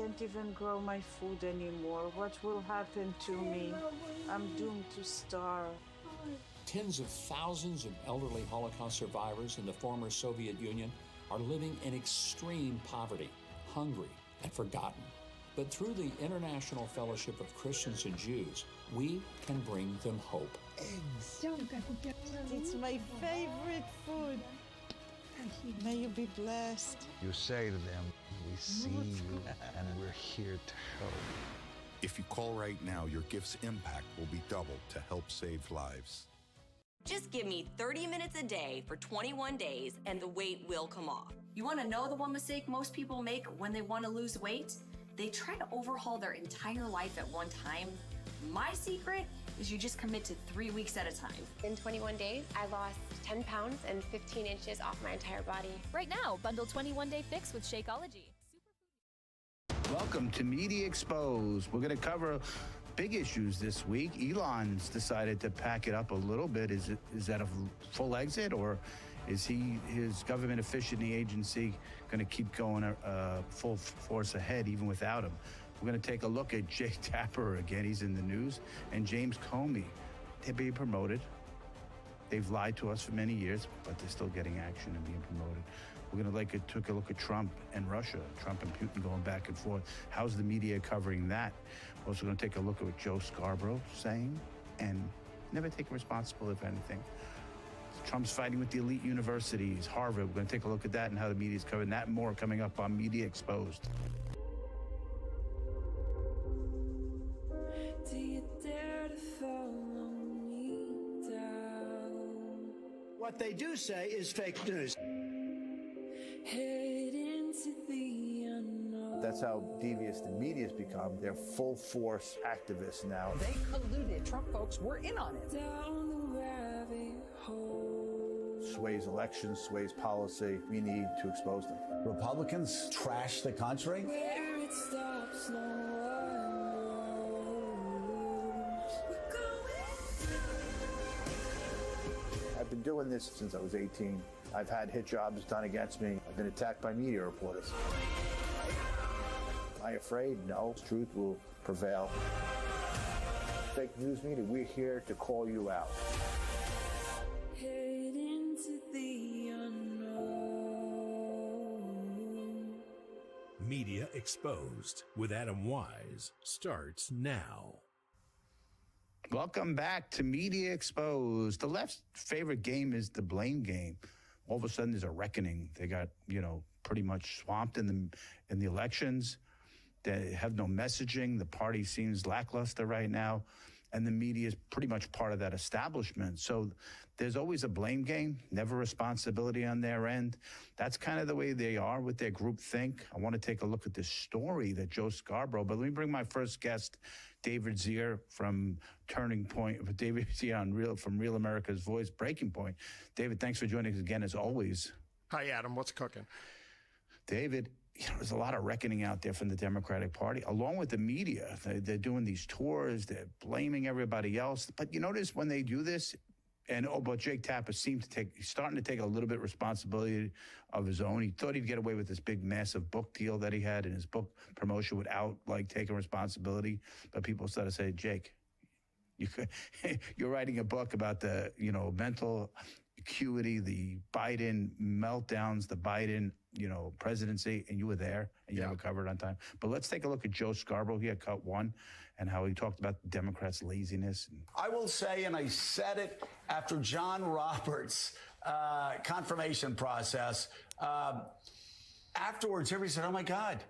can't even grow my food anymore. What will happen to me? I'm doomed to starve. Tens of thousands of elderly Holocaust survivors in the former Soviet Union are living in extreme poverty, hungry, and forgotten. But through the International Fellowship of Christians and Jews, we can bring them hope. Eggs. It's my favorite food. May you be blessed. You say to them, we see you and we're here to help. If you call right now, your gift's impact will be doubled to help save lives. Just give me 30 minutes a day for 21 days and the weight will come off. You want to know the one mistake most people make when they want to lose weight? They try to overhaul their entire life at one time. My secret is you just commit to 3 weeks at a time. In 21 days, I lost 10 pounds and 15 inches off my entire body. Right now, bundle 21-day fix with Shakeology. Welcome to Media Exposed. We're going to cover big issues this week. Elon's decided to pack it up a little bit. Is that a full exit, or is his government efficiency agency going to keep going full force ahead even without him? We're going to take a look at Jake Tapper again. He's in the news, and James Comey. They're being promoted. They've lied to us for many years, but they're still getting action and being promoted. We're going to take a look at Trump and Russia, Trump and Putin going back and forth. How's the media covering that? We're also going to take a look at what Joe Scarborough saying and never taking responsibility for anything. Trump's fighting with the elite universities, Harvard. We're going to take a look at that and how the media is covering that and more coming up on Media Exposed. Do you dare to follow me down? What they do say is fake news. Head into the unknown. That's how devious the media's become. They're full-force activists now. They colluded. Trump folks were in on it. Down the rabbit hole. Sways elections, sways policy. We need to expose them. Republicans trash the country. Where it stops, no one knows. We're going. I've been doing this since I was 18. I've had hit jobs done against me. I've been attacked by media reporters. Am I afraid? No. Truth will prevail. Fake news media, we're here to call you out. Head into the unknown. Media Exposed with Adam Weiss starts now. Welcome back to Media Exposed. The left's favorite game is the blame game. All of a sudden, there's a reckoning. They got, pretty much swamped in the elections. They have no messaging. The party seems lackluster right now. And the media is pretty much part of that establishment. So there's always a blame game, never responsibility on their end. That's kind of the way they are with their group think. I want to take a look at this story that Joe Scarborough, but let me bring my first guest, David Zier from Turning Point, David Zier from Real America's Voice, Breaking Point. David, thanks for joining us again, as always. Hi, Adam. What's cooking? David, there's a lot of reckoning out there from the Democratic Party, along with the media. They're doing these tours. They're blaming everybody else. But you notice when they do this, but Jake Tapper seemed starting to take a little bit of responsibility of his own. He thought he'd get away with this big, massive book deal that he had in his book promotion without taking responsibility. But people started to say, Jake, you're writing a book about the, mental acuity, the Biden meltdowns, the Biden, presidency, and you were there and you never covered it on time. But let's take a look at Joe Scarborough. He had cut one and how he talked about the Democrats' laziness. I will say, and I said it after John Roberts' confirmation process, afterwards, everybody said, oh my God,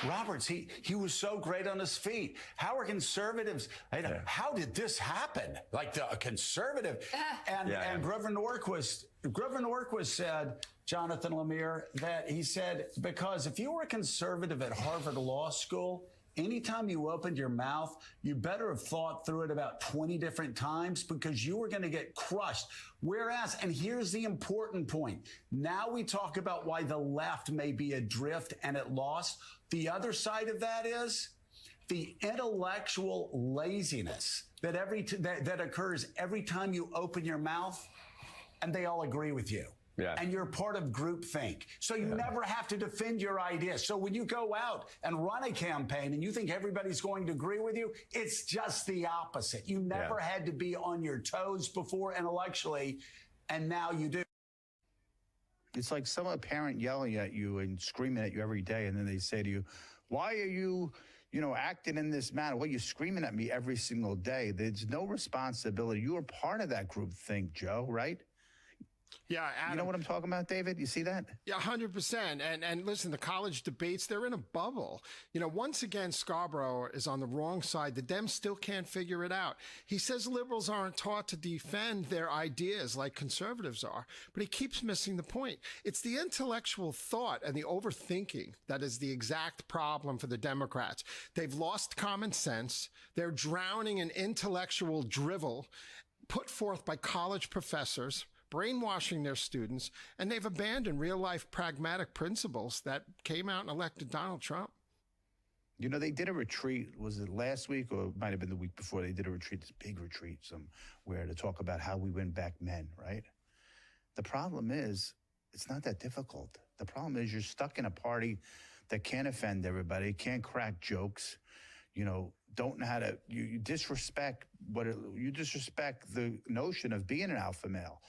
Roberts, he was so great on his feet. How are conservatives? How did this happen? A conservative, and Grover Norquist said, Jonathan Lemire, that he said, because if you were a conservative at Harvard Law School, anytime you opened your mouth, you better have thought through it about 20 different times because you were going to get crushed. Whereas, and here's the important point, now we talk about why the left may be adrift and at loss. The other side of that is the intellectual laziness that occurs every time you open your mouth, and they all agree with you. And you're part of groupthink. So you never have to defend your ideas. So when you go out and run a campaign and you think everybody's going to agree with you, it's just the opposite. You never had to be on your toes before intellectually, and now you do. It's like some parent yelling at you and screaming at you every day, and then they say to you, why are you, acting in this manner? Well, you're screaming at me every single day. There's no responsibility. You are part of that group think, Joe, right? Yeah, Adam, you know what I'm talking about, David? You see that? Yeah, 100%. And listen, the college debates, they're in a bubble. Once again, Scarborough is on the wrong side. The Dems still can't figure it out. He says liberals aren't taught to defend their ideas like conservatives are, but he keeps missing the point. It's the intellectual thought and the overthinking that is the exact problem for the Democrats. They've lost common sense. They're drowning in intellectual drivel put forth by college professors, brainwashing their students, and they've abandoned real-life pragmatic principles that came out and elected Donald Trump. They did a retreat, was it last week or it might have been the week before? They did a retreat, this big retreat somewhere to talk about how we win back men, right? The problem is, it's not that difficult. The problem is you're stuck in a party that can't offend everybody, can't crack jokes, don't know how to, you disrespect the notion of being an alpha male.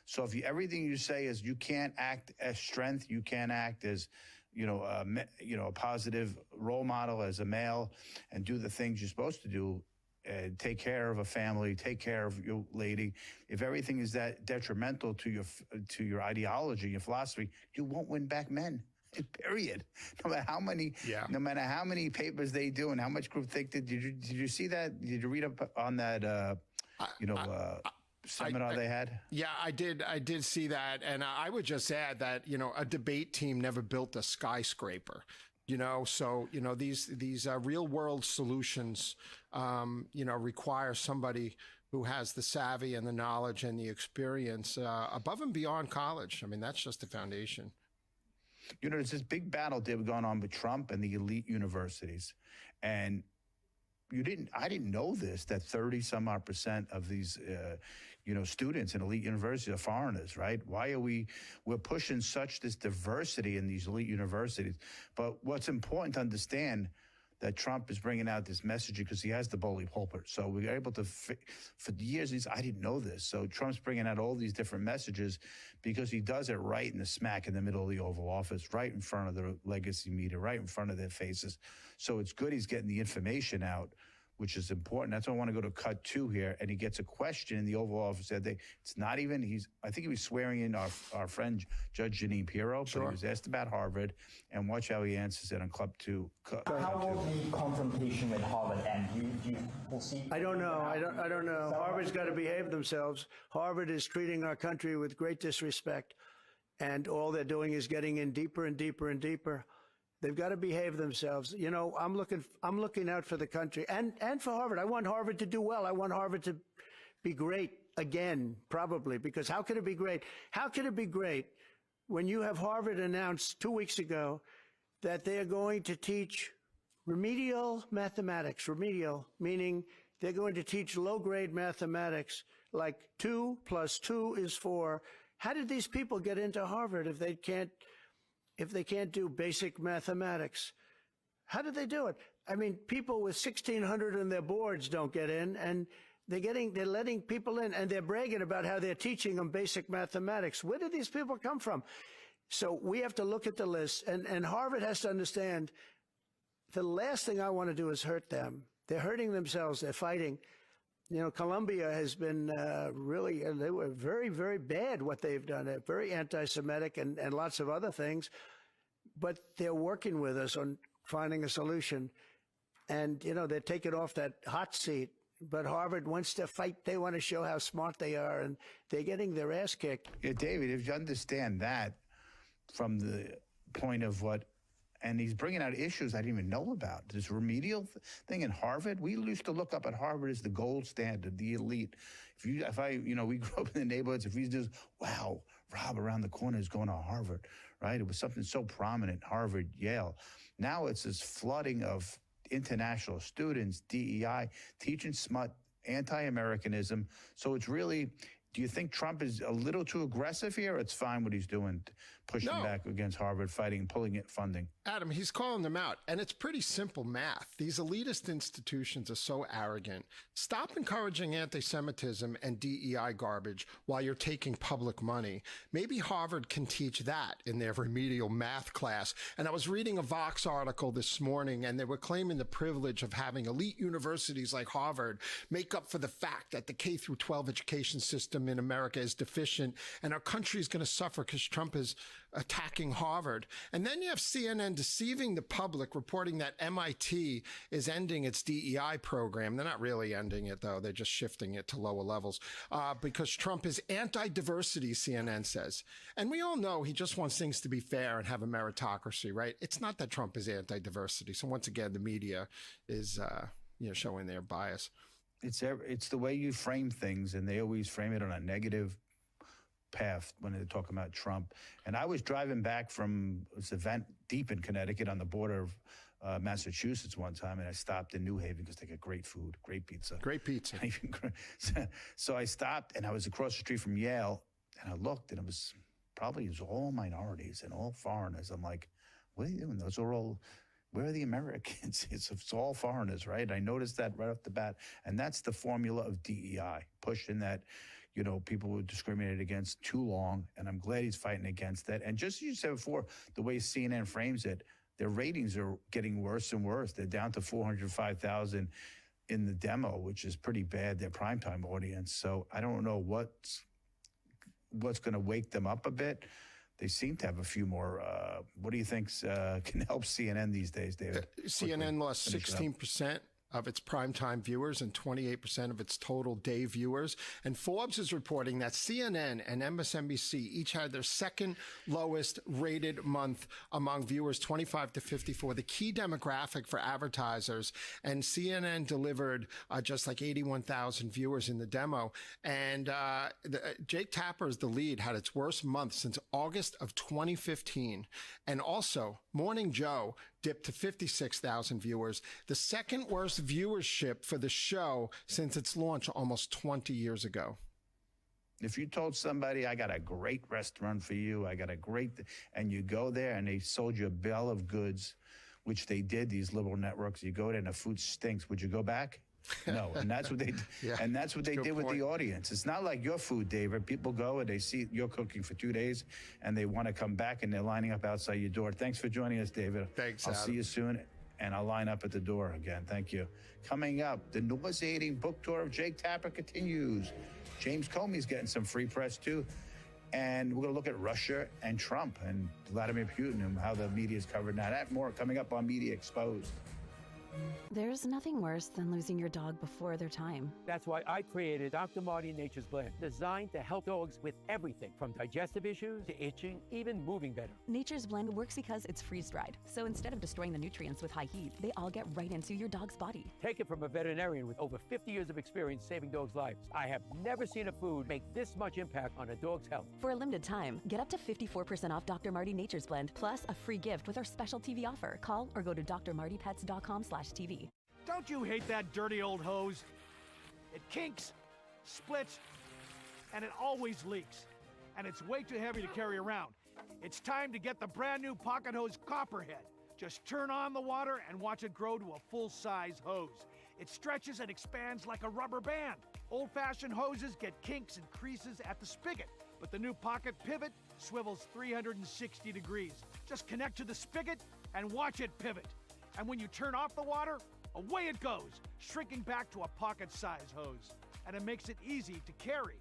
So if everything you say is you can't act as strength, you can't act as, a positive role model as a male and do the things you're supposed to do, take care of a family, take care of your lady. If everything is that detrimental to your ideology, your philosophy, you won't win back men. Period. No matter how many papers they do and how much groupthink did you see that? Did you read up on that? Seminar they had? Yeah, I did see that. And I would just add that, a debate team never built a skyscraper, so, these real world solutions, require somebody who has the savvy and the knowledge and the experience above and beyond college. I mean, that's just the foundation. There's this big battle going on with Trump and the elite universities. And I didn't know this, that 30 some odd % of these, students in elite universities are foreigners, right? Why are we're pushing this diversity in these elite universities. But what's important to understand that Trump is bringing out this message because he has the bully pulpit. So we're able to, for years, I didn't know this. So Trump's bringing out all these different messages because he does it right in the smack in the middle of the Oval Office, right in front of the legacy media, right in front of their faces. So it's good he's getting the information out, which is important. That's why I want to go to cut 2 here. And he gets a question in the Oval Office. It's not even, I think he was swearing in our friend, Judge Jeanine Pirro, but he was asked about Harvard. And watch how he answers it on Club 2. How will the confrontation with Harvard end? You will see? I don't know. I don't know. Harvard's got to behave themselves. Harvard is treating our country with great disrespect. And all they're doing is getting in deeper and deeper and deeper. They've got to behave themselves. I'm looking out for the country and for Harvard. I want Harvard to do well. I want Harvard to be great again, probably, because how could it be great? How could it be great when you have Harvard announced 2 weeks ago that they're going to teach remedial mathematics, remedial, meaning they're going to teach low-grade mathematics, like 2 + 2 is 4. How did these people get into Harvard if they can't do basic mathematics? How did they do it? I mean, people with 1,600 on their boards don't get in, and they're letting people in, and they're bragging about how they're teaching them basic mathematics. Where did these people come from? So we have to look at the list, and Harvard has to understand the last thing I want to do is hurt them. They're hurting themselves. They're fighting. Columbia has been they were very, very bad what they've done. They're very anti-Semitic and lots of other things. But they're working with us on finding a solution. And, they're taking off that hot seat. But Harvard wants to fight. They want to show how smart they are. And they're getting their ass kicked. Yeah, David, if you understand that from the point of and he's bringing out issues I didn't even know about. This remedial thing in Harvard, we used to look up at Harvard as the gold standard, the elite. We grew up in the neighborhoods. If we just, wow, Rob around the corner is going to Harvard, right? It was something so prominent, Harvard, Yale. Now it's this flooding of international students, DEI, teaching smut, anti-Americanism. So it's really, Do you think Trump is a little too aggressive here, or it's fine what he's doing, pushing back against Harvard, fighting, pulling it, funding? Adam, he's calling them out, and it's pretty simple math. These elitist institutions are so arrogant. Stop encouraging anti-Semitism and DEI garbage while you're taking public money. Maybe Harvard can teach that in their remedial math class. And I was reading a Vox article this morning, and they were claiming the privilege of having elite universities like Harvard make up for the fact that the K-12 education system in America is deficient, and our country is going to suffer because Trump is attacking Harvard. And then you have CNN deceiving the public, reporting that MIT is ending its DEI program. They're not really ending it, though. They're just shifting it to lower levels because Trump is anti-diversity, CNN says. And we all know he just wants things to be fair and have a meritocracy, right? It's not that Trump is anti-diversity. So once again, the media is showing their bias. It's the way you frame things, and they always frame it on a negative path when they're talking about Trump. And I was driving back from this event deep in Connecticut on the border of Massachusetts one time, and I stopped in New Haven because they got great food, great pizza. Great pizza. So I stopped, and I was across the street from Yale, and I looked, and it was all minorities and all foreigners. I'm like, what are you doing? Those are all... Where are the Americans? It's all foreigners, right? I noticed that right off the bat. And that's the formula of DEI, pushing that, people were discriminated against too long. And I'm glad he's fighting against that. And just as you said before, the way CNN frames it, their ratings are getting worse and worse. They're down to 405,000 in the demo, which is pretty bad, their primetime audience. So I don't know what's going to wake them up a bit. They seem to have a few more. What do you think can help CNN these days, David? CNN lost 16% of its primetime viewers and 28% of its total day viewers. And Forbes is reporting that CNN and MSNBC each had their second lowest rated month among viewers 25 to 54, the key demographic for advertisers. And CNN delivered just like 81,000 viewers in the demo. And Jake Tapper's The Lead had its worst month since August of 2015. And also, Morning Joe dipped to 56,000 viewers, the second worst viewership for the show since its launch almost 20 years ago. If you told somebody, I got a great restaurant for you, and you go there and they sold you a bill of goods, which they did, these liberal networks, you go there and the food stinks, would you go back? No, and that's what they and that's what they did with the audience. It's not like your food, David. People go and they see you're cooking for 2 days and they want to come back and they're lining up outside your door. Thanks for joining us, David. Thanks, I'll Adam. see you soon, and I'll line up at the door again. Thank you. Coming up, the nauseating book tour of Jake Tapper continues. James Comey's getting some free press, too. And we're going to look at Russia and Trump and Vladimir Putin and how the media is covered now. That more coming up on Media Exposed. There's nothing worse than losing your dog before their time. That's why I created Dr. Marty Nature's Blend, designed to help dogs with everything from digestive issues to itching, even moving better. Nature's Blend works because it's freeze-dried. So instead of destroying the nutrients with high heat, they all get right into your dog's body. Take it from a veterinarian with over 50 years of experience saving dogs' lives. I have never seen a food make this much impact on a dog's health. For a limited time, get up to 54% off Dr. Marty Nature's Blend, plus a free gift with our special TV offer. Call or go to drmartypets.com/TV. Don't you hate that dirty old hose? It kinks, splits, and it always leaks. And it's way too heavy to carry around. It's time to get the brand new Pocket Hose Copperhead. Just turn on the water and watch it grow to a full-size hose. It stretches and expands like a rubber band. Old-fashioned hoses get kinks and creases at the spigot, but the new Pocket Pivot swivels 360 degrees. Just connect to the spigot and watch it pivot. And when you turn off the water, away it goes, shrinking back to a pocket-size hose. And it makes it easy to carry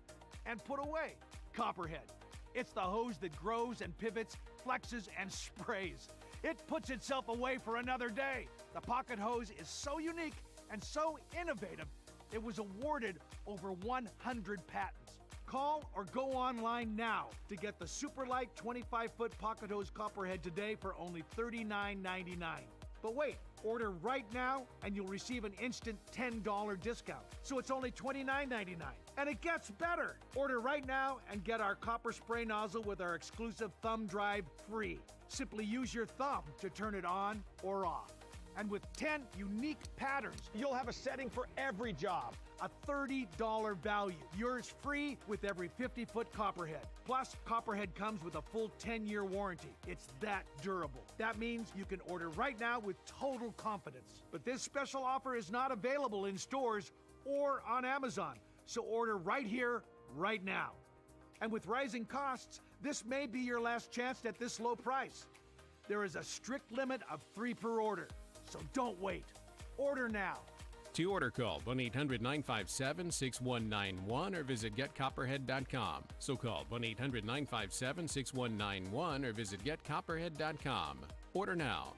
and put away. Copperhead. It's the hose that grows and pivots, flexes, and sprays. It puts itself away for another day. The Pocket Hose is so unique and so innovative, it was awarded over 100 patents. Call or go online now to get the super light 25-foot Pocket Hose Copperhead today for only $39.99. But wait, order right now and you'll receive an instant $10 discount. So it's only $29.99. And it gets better. Order right now and get our copper spray nozzle with our exclusive thumb drive free. Simply use your thumb to turn it on or off. And with 10 unique patterns, you'll have a setting for every job. A $30 value. Yours free with every 50-foot Copperhead. Plus, Copperhead comes with a full 10-year warranty. It's that durable. That means you can order right now with total confidence. But this special offer is not available in stores or on Amazon. So order right here, right now. And with rising costs, this may be your last chance at this low price. There is a strict limit of 3 per order. So don't wait. Order now. To order, call 1-800-957-6191 or visit getcopperhead.com. So call 1-800-957-6191 or visit getcopperhead.com. Order now.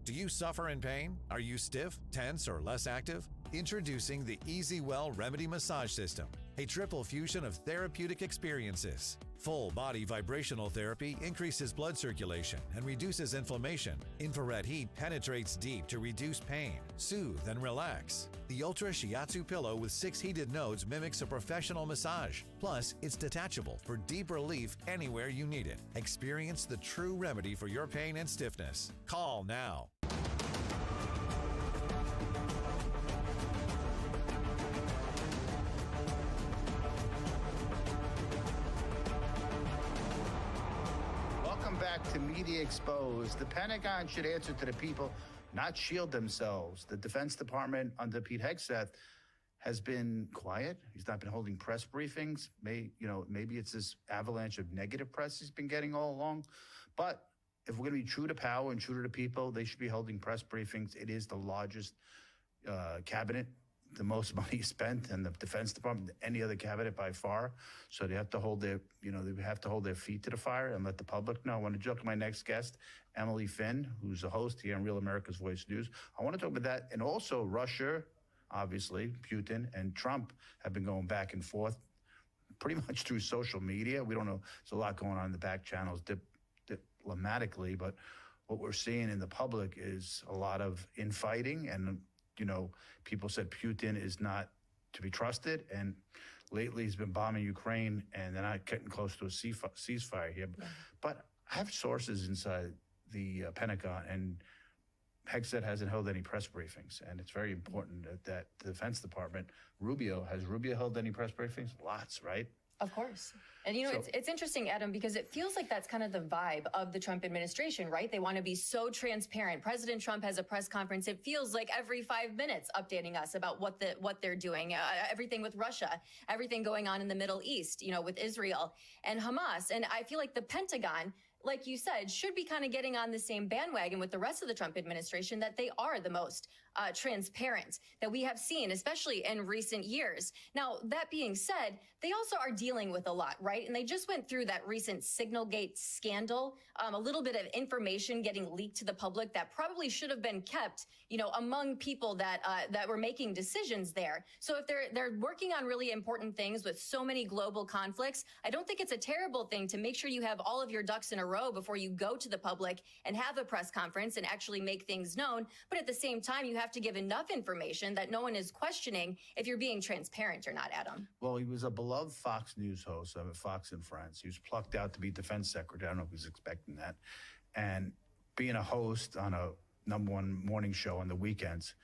Do you suffer in pain? Are you stiff, tense, or less active? Introducing the Easy Well Remedy Massage System, a triple fusion of therapeutic experiences. Full body vibrational therapy increases blood circulation and reduces inflammation. Infrared heat penetrates deep to reduce pain, soothe, and relax. The Ultra Shiatsu pillow with 6 heated nodes mimics a professional massage. Plus, it's detachable for deep relief anywhere you need it. Experience the true remedy for your pain and stiffness. Call now. Back to Media Exposed. The Pentagon should answer to the people, not shield themselves. The Defense Department under Pete Hegseth has been quiet. He's not been holding press briefings. Maybe it's this avalanche of negative press he's been getting all along. But if we're going to be true to power and true to the people, they should be holding press briefings. It is the largest cabinet, the most money spent in the Defense Department than any other cabinet by far. So they have to hold their, they have to hold their feet to the fire and let the public know. I want to joke with my next guest, Emily Finn, who's a host here on Real America's Voice News. I want to talk about that. And also Russia, obviously, Putin and Trump have been going back and forth pretty much through social media. We don't know. There's a lot going on in the back channels diplomatically, but what we're seeing in the public is a lot of infighting and people said Putin is not to be trusted, and lately he's been bombing Ukraine, and they're not getting close to a ceasefire here. Yeah. But I have sources inside the Pentagon, and Hegseth hasn't held any press briefings, and it's very important that the Defense Department, has Rubio held any press briefings? Lots, right? Of course. And, it's interesting, Adam, because it feels like that's kind of the vibe of the Trump administration, right? They want to be so transparent. President Trump has a press conference. It feels like every 5 minutes updating us about what they're doing, everything with Russia, everything going on in the Middle East, with Israel and Hamas. And I feel like the Pentagon, like you said, should be kind of getting on the same bandwagon with the rest of the Trump administration, that they are the most transparent that we have seen, especially in recent years. Now, that being said, they also are dealing with a lot, right? And they just went through that recent Signalgate scandal, a little bit of information getting leaked to the public that probably should have been kept, among people that were making decisions there. So if they're working on really important things with so many global conflicts, I don't think it's a terrible thing to make sure you have all of your ducks in a row before you go to the public and have a press conference and actually make things known. But at the same time, you have to give enough information that no one is questioning if you're being transparent or not, Adam. Well, he was a beloved Fox News host of Fox and Friends. He was plucked out to be defense secretary. I don't know if he was expecting that. And being a host on a #1 morning show on the weekends,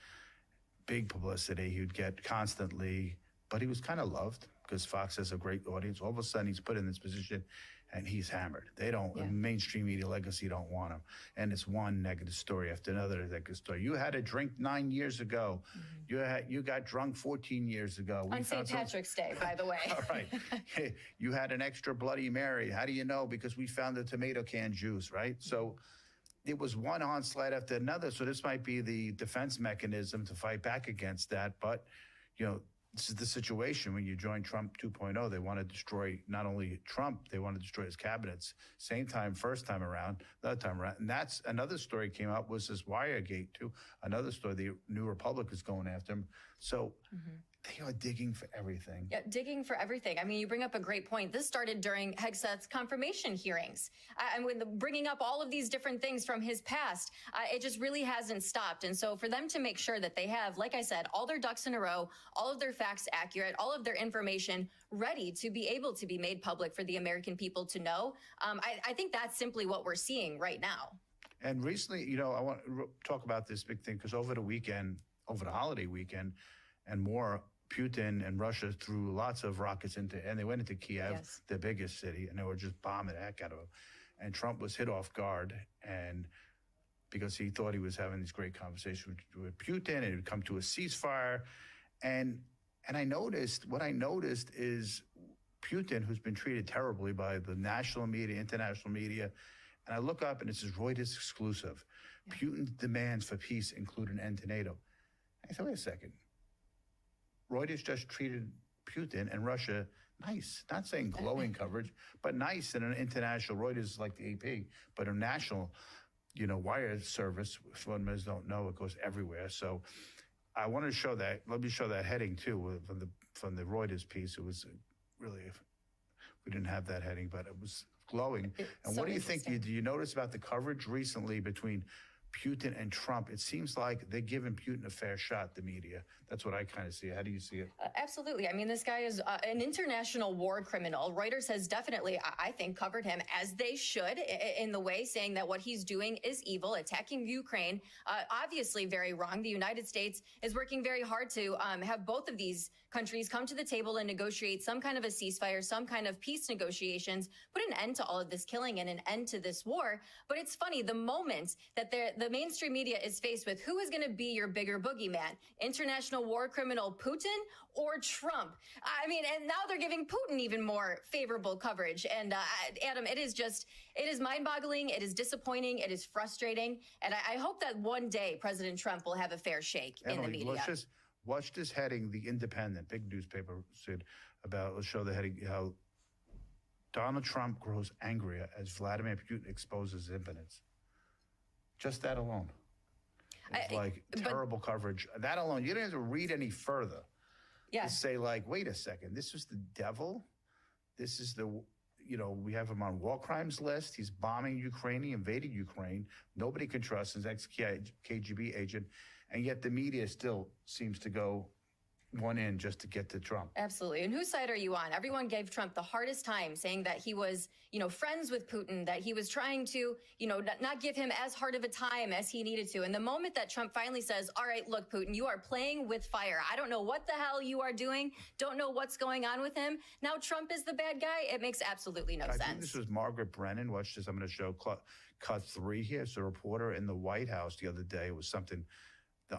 big publicity. He would get constantly, but he was kind of loved because Fox has a great audience. All of a sudden, he's put in this position and he's hammered. They don't, mainstream media legacy don't want him. And it's one negative story after another negative story. You had a drink 9 years ago. Mm-hmm. You got drunk 14 years ago. On St. Patrick's Day, by the way. All right. You had an extra Bloody Mary. How do you know? Because we found the tomato can juice, right? So it was one onslaught after another. So this might be the defense mechanism to fight back against that. But, this is the situation when you join Trump 2.0. They want to destroy not only Trump, they want to destroy his cabinets. Same time, first time around, another time around. And that's another story came out was this Wiregate too. Another story, the New Republic is going after him. So they are digging for everything. Yeah, digging for everything. I mean, you bring up a great point. This started during Hegseth's confirmation hearings. And with bringing up all of these different things from his past, it just really hasn't stopped. And so for them to make sure that they have, like I said, all their ducks in a row, all of their facts accurate, all of their information ready to be able to be made public for the American people to know, I think that's simply what we're seeing right now. And recently, I want to talk about this big thing because over the holiday weekend and more, Putin and Russia threw lots of rockets and they went into Kiev, the biggest city, and they were just bombing the heck out of them. And Trump was hit off guard, and because he thought he was having these great conversations with Putin, and it would come to a ceasefire. And what I noticed is Putin, who's been treated terribly by the national media, international media, and I look up and it says Reuters exclusive. Putin's demands for peace include an end to NATO. I said, wait a second. Reuters just treated Putin and Russia nice. Not saying glowing coverage, but nice in an international. Reuters like the AP, but a national, wire service. If one don't know, it goes everywhere. So I wanted to show that. Let me show that heading too from the Reuters piece. It was really, we didn't have that heading, but it was glowing. And what do you think? Do you notice about the coverage recently between Putin and Trump? It seems like they're giving Putin a fair shot, the media. That's what I kind of see. How do you see it? Absolutely. I mean, this guy is an international war criminal. Reuters has definitely, I think, covered him as they should in the way, saying that what he's doing is evil, attacking Ukraine. Obviously very wrong. The United States is working very hard to have both of these countries come to the table and negotiate some kind of a ceasefire, some kind of peace negotiations, put an end to all of this killing and an end to this war. But it's funny, the moment that the mainstream media is faced with who is going to be your bigger boogeyman, international war criminal Putin or Trump? I mean, and now they're giving Putin even more favorable coverage. And Adam, it is mind-boggling. It is disappointing. It is frustrating. And I hope that one day President Trump will have a fair shake in the media. Watch this heading. The Independent, big newspaper, said about, let's show the heading, how Donald Trump grows angrier as Vladimir Putin exposes impotence. Just that alone. It's terrible coverage. That alone, you don't have to read any further. Yeah. To say wait a second, this was the devil. This is we have him on war crimes list. He's bombing Ukraine, he invaded Ukraine. Nobody can trust his ex-KGB agent. And yet the media still seems to go one in just to get to Trump. Absolutely. And whose side are you on? Everyone gave Trump the hardest time, saying that he was, friends with Putin, that he was trying to, not give him as hard of a time as he needed to. And the moment that Trump finally says, all right, look, Putin, you are playing with fire. I don't know what the hell you are doing. Don't know what's going on with him. Now Trump is the bad guy. It makes absolutely no sense. I think this was Margaret Brennan. Watch this. I'm going to show cut 3 here. It's a reporter in the White House the other day. It was something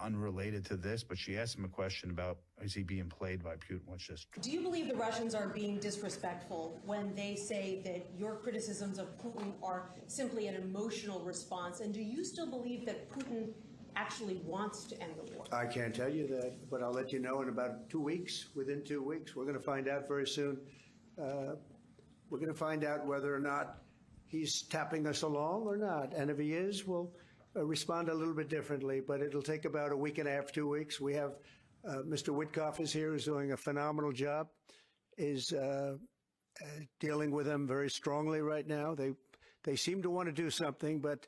unrelated to this, but she asked him a question about, is he being played by Putin? Watch this. Do you believe the Russians are being disrespectful when they say that your criticisms of Putin are simply an emotional response? And do you still believe that Putin actually wants to end the war? I can't tell you that, but I'll let you know in about 2 weeks. Within 2 weeks, we're going to find out very soon. We're going to find out whether or not he's tapping us along or not. And if he is, we'll respond a little bit differently, but it'll take about a week and a half, 2 weeks. We have Mr. Witkoff is here, who's doing a phenomenal job, is dealing with them very strongly right now. They seem to want to do something, but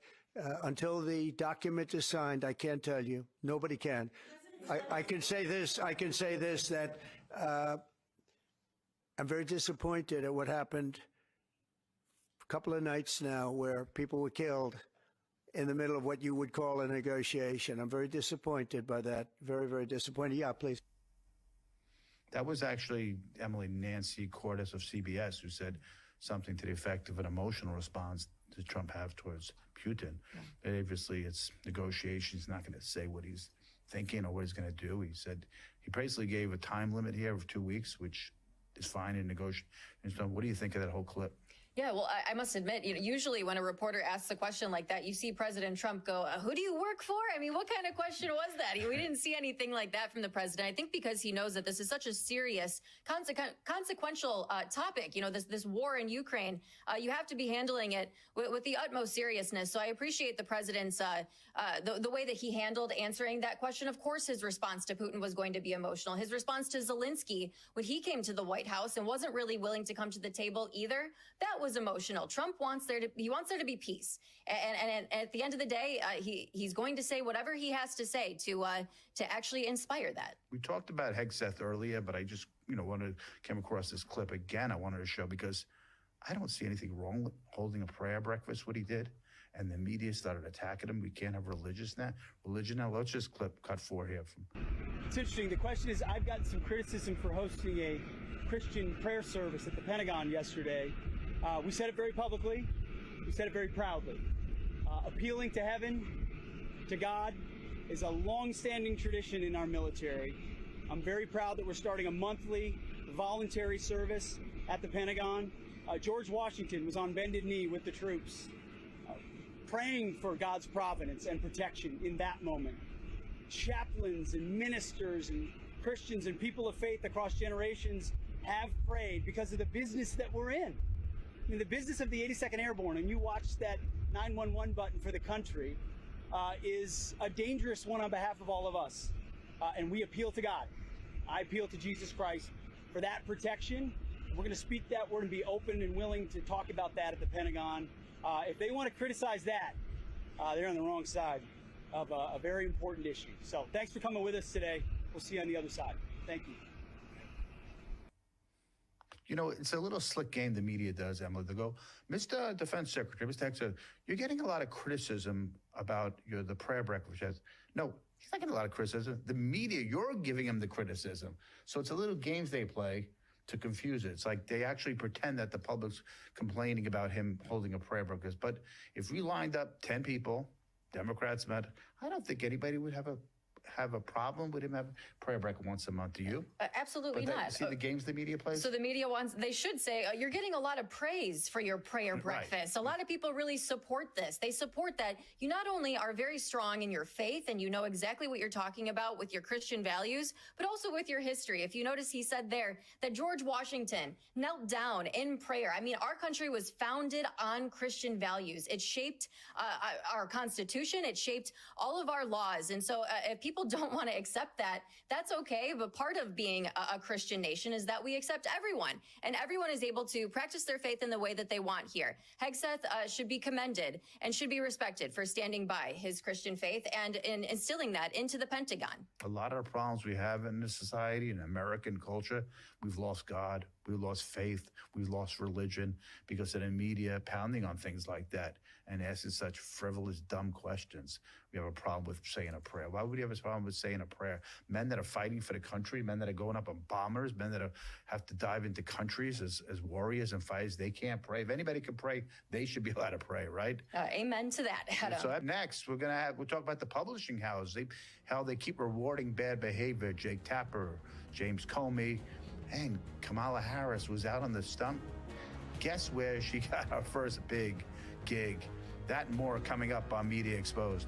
until the document is signed, I can't tell you. Nobody can. I can say this, that I'm very disappointed at what happened a couple of nights now where people were killed in the middle of what you would call a negotiation. I'm very disappointed by that. Very, very disappointed. Yeah, please. That was actually Nancy Cordes of CBS who said something to the effect of an emotional response does Trump have towards Putin. Yeah. Obviously, it's negotiations. He's not going to say what he's thinking or what he's going to do. He said he basically gave a time limit here of 2 weeks, which is fine in negotiations. What do you think of that whole clip? Yeah, well, I must admit, usually when a reporter asks a question like that, you see President Trump go, who do you work for? I mean, what kind of question was that? We didn't see anything like that from the president. I think because he knows that this is such a serious, consequential topic, this war in Ukraine, you have to be handling it with the utmost seriousness. So I appreciate the president's, the way that he handled answering that question. Of course, his response to Putin was going to be emotional. His response to Zelensky when he came to the White House and wasn't really willing to come to the table either, that was emotional. Trump wants there to be peace, and at the end of the day, he's going to say whatever he has to say to actually inspire that. We talked about Hegseth earlier, but I just came across this clip again. I wanted to show because I don't see anything wrong with holding a prayer breakfast. What he did, and the media started attacking him. We can't have religion now. Let's just cut 4 here from. It's interesting. The question is, I've gotten some criticism for hosting a Christian prayer service at the Pentagon yesterday. We said it very publicly. We said it very proudly. Appealing to heaven, to God, is a long-standing tradition in our military. I'm very proud that we're starting a monthly voluntary service at the Pentagon. George Washington was on bended knee with the troops, praying for God's providence and protection in that moment. Chaplains and ministers and Christians and people of faith across generations have prayed because of the business that we're in. I mean, the business of the 82nd Airborne, and you watch that 911 button for the country, is a dangerous one on behalf of all of us. And we appeal to God. I appeal to Jesus Christ for that protection. We're going to speak that word and be open and willing to talk about that at the Pentagon. If they want to criticize that, they're on the wrong side of a very important issue. So thanks for coming with us today. We'll see you on the other side. Thank you. You know, it's a little slick game the media does, Emily. They go, Mr. Defense Secretary, Mr. Hexer, you're getting a lot of criticism about the prayer breakfast. No, he's not getting a lot of criticism. The media, you're giving him the criticism. So it's a little games they play to confuse it. It's like they actually pretend that the public's complaining about him holding a prayer breakfast. But if we lined up 10 people, Democrats met, I don't think anybody would have a problem with him having prayer breakfast once a month. Do you? Absolutely not. See the games the media plays? So the media wants, they should say, you're getting a lot of praise for your prayer breakfast. A lot of people really support this. They support that you not only are very strong in your faith and you know exactly what you're talking about with your Christian values, but also with your history. If you notice, he said there that George Washington knelt down in prayer. I mean, our country was founded on Christian values. It shaped our Constitution. It shaped all of our laws. And so if people don't want to accept that, that's okay. But part of being a Christian nation is that we accept everyone, and everyone is able to practice their faith in the way that they want here. Hegseth should be commended and should be respected for standing by his Christian faith and in instilling that into the Pentagon. A lot of the problems we have in this society, in American culture, we've lost God, we've lost faith, we've lost religion because of the media pounding on things like that and asking such frivolous, dumb questions. We have a problem with saying a prayer. Why would you have a problem with saying a prayer? Men that are fighting for the country, men that are going up on bombers, men that have to dive into countries as warriors and fighters, they can't pray. If anybody can pray, they should be allowed to pray, right? Amen to that, Adam. So up next, we'll talk about the publishing house, how they keep rewarding bad behavior. Jake Tapper, James Comey, and Kamala Harris was out on the stump. Guess where she got her first big gig? That and more coming up on Media Exposed.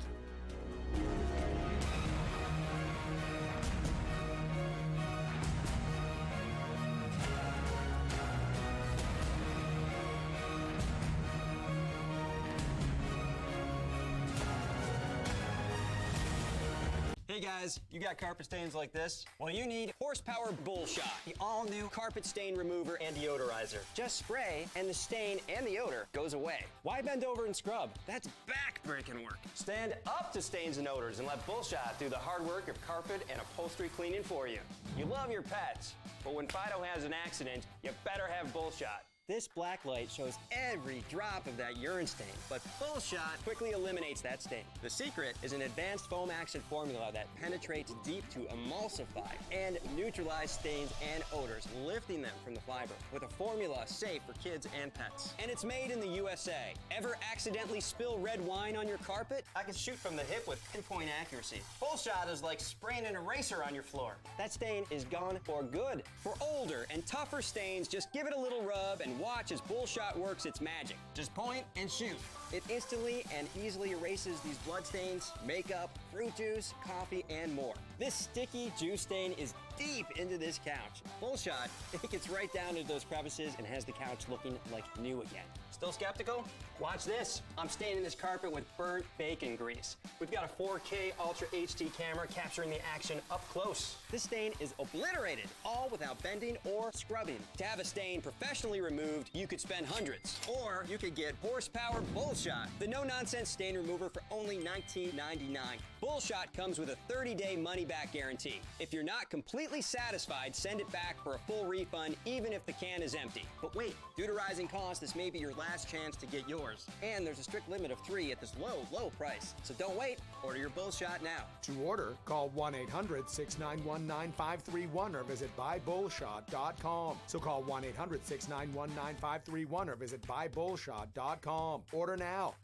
Hey guys, you got carpet stains like this? Well, you need Horsepower Bullshot, the all-new carpet stain remover and deodorizer. Just spray, and the stain and the odor goes away. Why bend over and scrub? That's back-breaking work. Stand up to stains and odors and let Bullshot do the hard work of carpet and upholstery cleaning for you. You love your pets, but when Fido has an accident, you better have Bullshot. This black light shows every drop of that urine stain, but Bullshot quickly eliminates that stain. The secret is an advanced foam action formula that penetrates deep to emulsify and neutralize stains and odors, lifting them from the fiber. With a formula safe for kids and pets. And it's made in the USA. Ever accidentally spill red wine on your carpet? I can shoot from the hip with pinpoint accuracy. Bullshot is like spraying an eraser on your floor. That stain is gone for good. For older and tougher stains, just give it a little rub and watch as Bullshot works its magic. Just point and shoot. It instantly and easily erases these blood stains, makeup, fruit juice, coffee, and more. This sticky juice stain is deep into this couch. Bullshot, it gets right down into those crevices and has the couch looking like new again. Still skeptical? Watch this. I'm staining this carpet with burnt bacon grease. We've got a 4K Ultra HD camera capturing the action up close. This stain is obliterated, all without bending or scrubbing. To have a stain professionally removed, you could spend hundreds. Or you could get Horsepower Bullshot, the no-nonsense stain remover for only $19.99. Bullshot comes with a 30-day money-back guarantee. If you're not completely completely satisfied, send it back for a full refund, even if the can is empty. But wait, due to rising costs, this may be your last chance to get yours. And there's a strict limit of 3 at this low, low price. So don't wait. Order your bullshot now. To order, call 1-800-691-9531 or visit buybullshot.com. So call 1-800-691-9531 or visit buybullshot.com. Order now.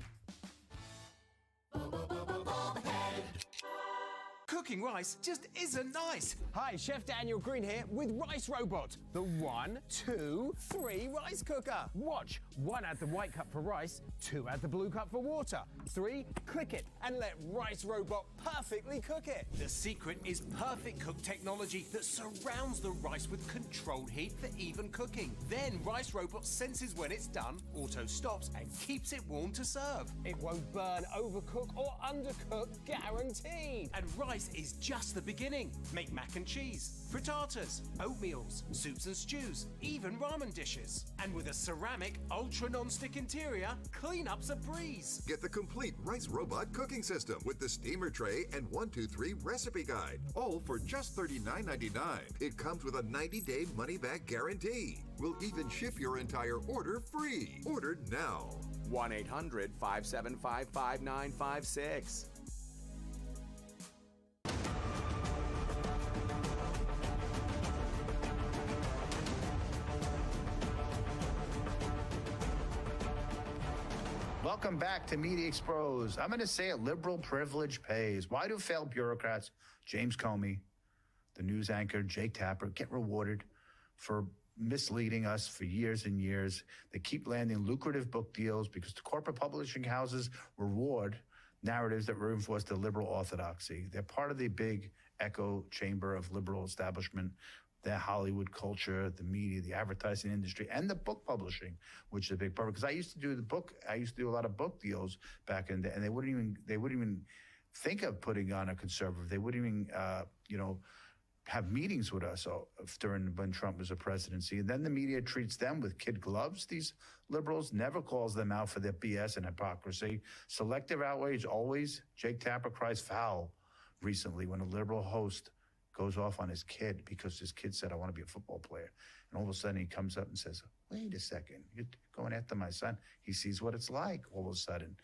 Cooking rice just isn't nice. Hi, Chef Daniel Green here with Rice Robot, the 1, 2, 3 rice cooker. Watch. 1 add the white cup for rice, 2 add the blue cup for water, 3 click it And let Rice Robot perfectly cook it. The secret is perfect cook technology that surrounds the rice with controlled heat for even cooking. Then Rice Robot senses when it's done, auto stops, and keeps it warm to serve. It won't burn, overcook, or undercook, guaranteed. And rice is just the beginning. Make mac and cheese, frittatas, oatmeals, soups and stews, even ramen dishes. And with a ceramic, ultra non-stick interior, cleanup's a breeze. Get the complete Rice Robot cooking system with the steamer tray and 1-2-3 recipe guide, all for just $39.99. It comes with a 90-day money-back guarantee. We'll even ship your entire order free. Order now. 1-800-575-5956. Welcome back to Media Exposed. I'm going to say it, liberal privilege pays. Why do failed bureaucrats, James Comey, the news anchor, Jake Tapper, get rewarded for misleading us for years and years? They keep landing lucrative book deals because the corporate publishing houses reward narratives that reinforce the liberal orthodoxy. They're part of the big echo chamber of liberal establishment, the Hollywood culture, the media, the advertising industry, and the book publishing, which is a big part. Because I used to do a lot of book deals back in the day, and they wouldn't even think of putting on a conservative. They wouldn't even, have meetings with us when Trump was a presidency. And then the media treats them with kid gloves. These liberals never calls them out for their BS and hypocrisy. Selective outrage always. Jake Tapper cries foul recently when a liberal host goes off on his kid because his kid said, I want to be a football player. And all of a sudden he comes up and says, wait a second, you're going after my son. He sees what it's like all of a sudden.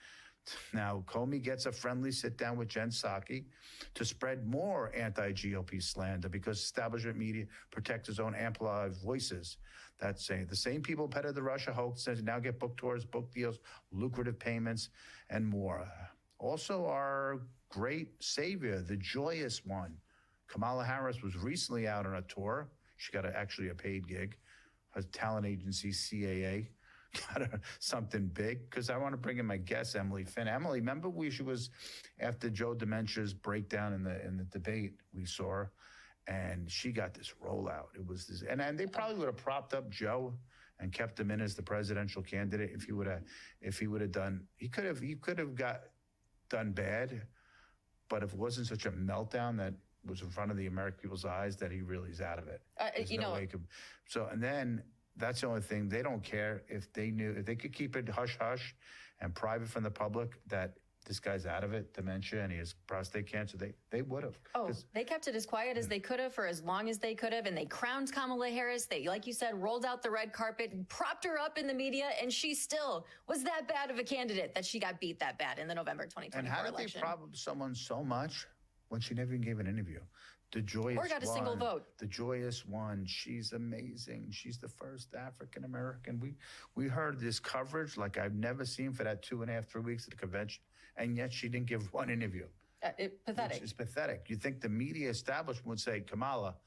Now, Comey gets a friendly sit down with Jen Psaki to spread more anti-GOP slander because establishment media protects its own amplified voices. That's saying the same people petted the Russia hoax now get book tours, book deals, lucrative payments, and more. Also, our great savior, the joyous one, Kamala Harris, was recently out on a tour. She got actually a paid gig. Her talent agency, CAA, got her something big, because I want to bring in my guest, Emily Finn. Emily, remember she was after Joe Dementia's breakdown in the debate we saw her, and she got this rollout. It was this, and they probably would have propped up Joe and kept him in as the presidential candidate if he would have done. He could have done bad, but if it wasn't such a meltdown that was in front of the American people's eyes, that he really is out of it. And then that's the only thing. They don't care if they could keep it hush hush and private from the public that this guy's out of it, dementia, and he has prostate cancer. They would have. Oh, they kept it as quiet as they could have for as long as they could have, and they crowned Kamala Harris. They, like you said, rolled out the red carpet, propped her up in the media, and she still was that bad of a candidate that she got beat that bad in the November 2024 election. And how did they prop up someone so much when she never even gave an interview? The joyous or got a single vote. The joyous one. She's amazing. She's the first African American. We heard this coverage like I've never seen for that 2.5, 3 weeks at the convention, and yet she didn't give one interview. Pathetic. It's pathetic. You think the media establishment would say, Kamala,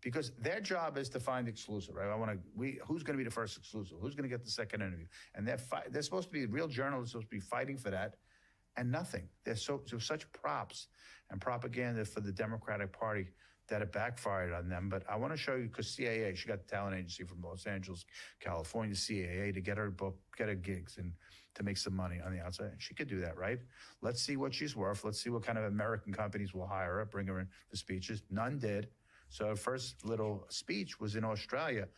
because their job is to find exclusive, right? Who's going to be the first exclusive? Who's going to get the second interview? And they're supposed to be real journalists, supposed to be fighting for that. And nothing. They're such props and propaganda for the Democratic Party that it backfired on them. But I want to show you, because CAA, she got the talent agency from Los Angeles, California, CAA, to get her book, get her gigs, and to make some money on the outside. She could do that, right? Let's see what she's worth. Let's see what kind of American companies will hire her, bring her in for speeches. None did. So her first little speech was in Australia.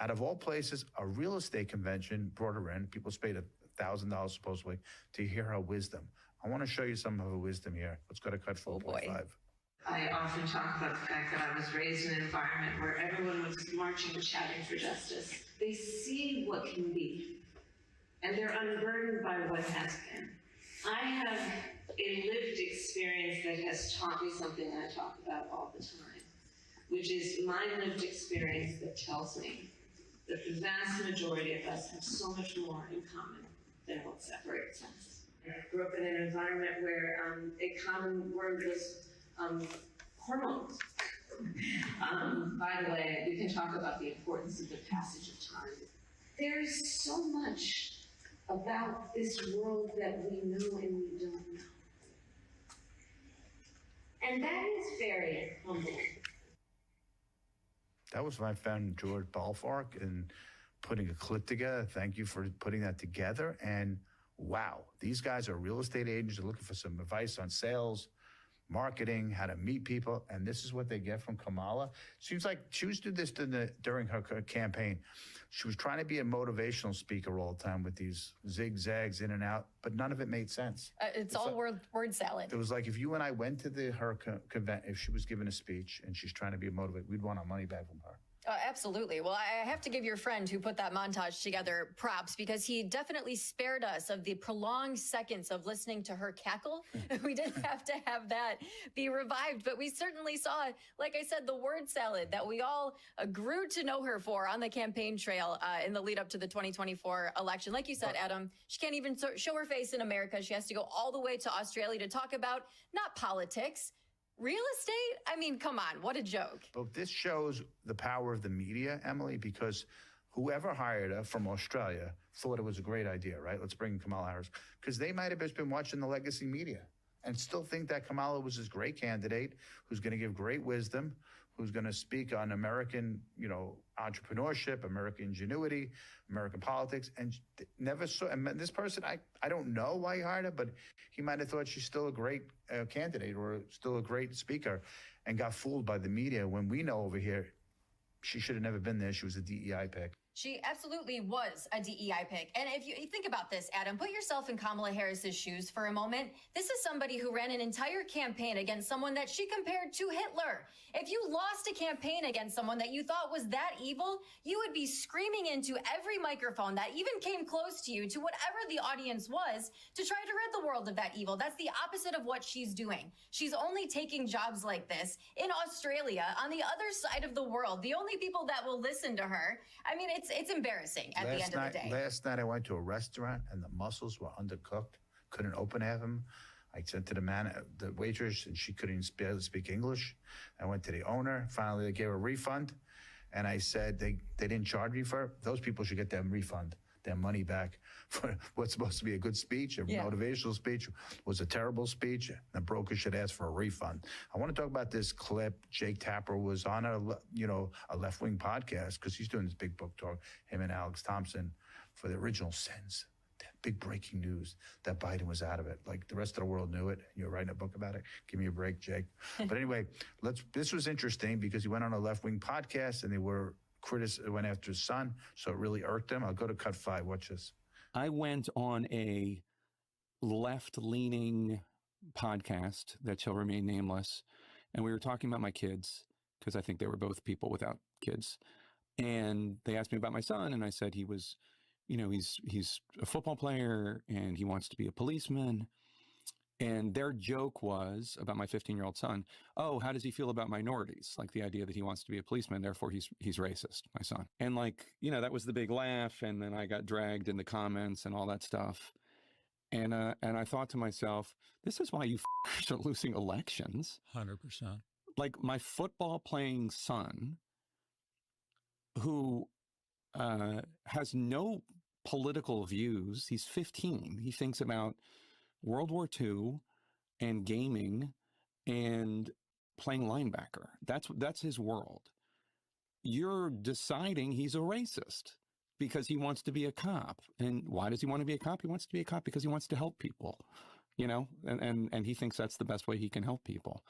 Out of all places, a real estate convention brought her in. People paid $1,000 supposedly to hear her wisdom. I want to show you some of her wisdom here. Let's go to cut 4.5. I often talk about the fact that I was raised in an environment where everyone was marching and shouting for justice. They see what can be, and they're unburdened by what has been. I have a lived experience that has taught me something I talk about all the time, which is my lived experience that tells me that the vast majority of us have so much more in common than what separates us. I grew up in an environment where a common word was hormones. By the way, we can talk about the importance of the passage of time. There is so much about this world that we know and we don't know. And that is very humbling. That was my friend George Balfark and putting a clip together. Thank you for putting that together. And wow, these guys are real estate agents. They're looking for some advice on sales, marketing, how to meet people, and this is what they get from Kamala. Seems like she was doing this during her campaign. She was trying to be a motivational speaker all the time with these zigzags in and out, but none of it made sense. It's all like, word salad. It was like if you and I went to her convent, if she was giving a speech and she's trying to be motivated, we'd want our money back from her. Absolutely. Well, I have to give your friend who put that montage together props because he definitely spared us of the prolonged seconds of listening to her cackle. We didn't have to have that be revived, but we certainly saw, like I said, the word salad that we all grew to know her for on the campaign trail in the lead up to the 2024 election. Like you said, Adam, she can't even show her face in America. She has to go all the way to Australia to talk about not politics, real estate? I mean, come on, what a joke. But this shows the power of the media, Emily, because whoever hired her from Australia thought it was a great idea, right? Let's bring Kamala Harris. Because they might have just been watching the legacy media and still think that Kamala was this great candidate who's going to give great wisdom, who's going to speak on American, entrepreneurship, American ingenuity, American politics, and never saw. And this person, I don't know why he hired her, but he might have thought she's still a great candidate or still a great speaker, and got fooled by the media. When we know over here, she should have never been there. She was a DEI pick. She absolutely was a DEI pick. And if you think about this, Adam, put yourself in Kamala Harris's shoes for a moment. This is somebody who ran an entire campaign against someone that she compared to Hitler. If you lost a campaign against someone that you thought was that evil, you would be screaming into every microphone that even came close to you, to whatever the audience was, to try to rid the world of that evil. That's the opposite of what she's doing. She's only taking jobs like this in Australia, on the other side of the world. The only people that will listen to her, I mean, it's embarrassing at the end of the day. Last night I went to a restaurant and the mussels were undercooked. Couldn't open half of them. I said to the waitress, and she couldn't barely speak English. I went to the owner. Finally, they gave a refund. And I said, they didn't charge me for it. Those people should get their refund, their money back for what's supposed to be a good speech, a motivational speech, was a terrible speech. The broker should ask for a refund. I want to talk about this clip. Jake Tapper was on a left-wing podcast because he's doing this big book talk, him and Alex Thompson, for the original Sins. Big breaking news that Biden was out of it. Like the rest of the world knew it. You're writing a book about it. Give me a break, Jake. But anyway, this was interesting because he went on a left-wing podcast and they went after his son. So it really irked him. I'll go to cut 5. Watch this. I went on a left-leaning podcast that shall remain nameless. And we were talking about my kids because I think they were both people without kids. And they asked me about my son. And I said he was, he's a football player and he wants to be a policeman. And their joke was about my 15-year-old son. Oh, how does he feel about minorities? Like the idea that he wants to be a policeman, therefore he's racist, my son. And that was the big laugh. And then I got dragged in the comments and all that stuff. And I thought to myself, this is why you are losing elections. 100%. Like my football playing son, who has no political views. He's 15. He thinks about World War II and gaming and playing linebacker. That's his world. You're deciding he's a racist because he wants to be a cop. And why does he want to be a cop? He wants to be a cop because he wants to help people, and he thinks that's the best way he can help people.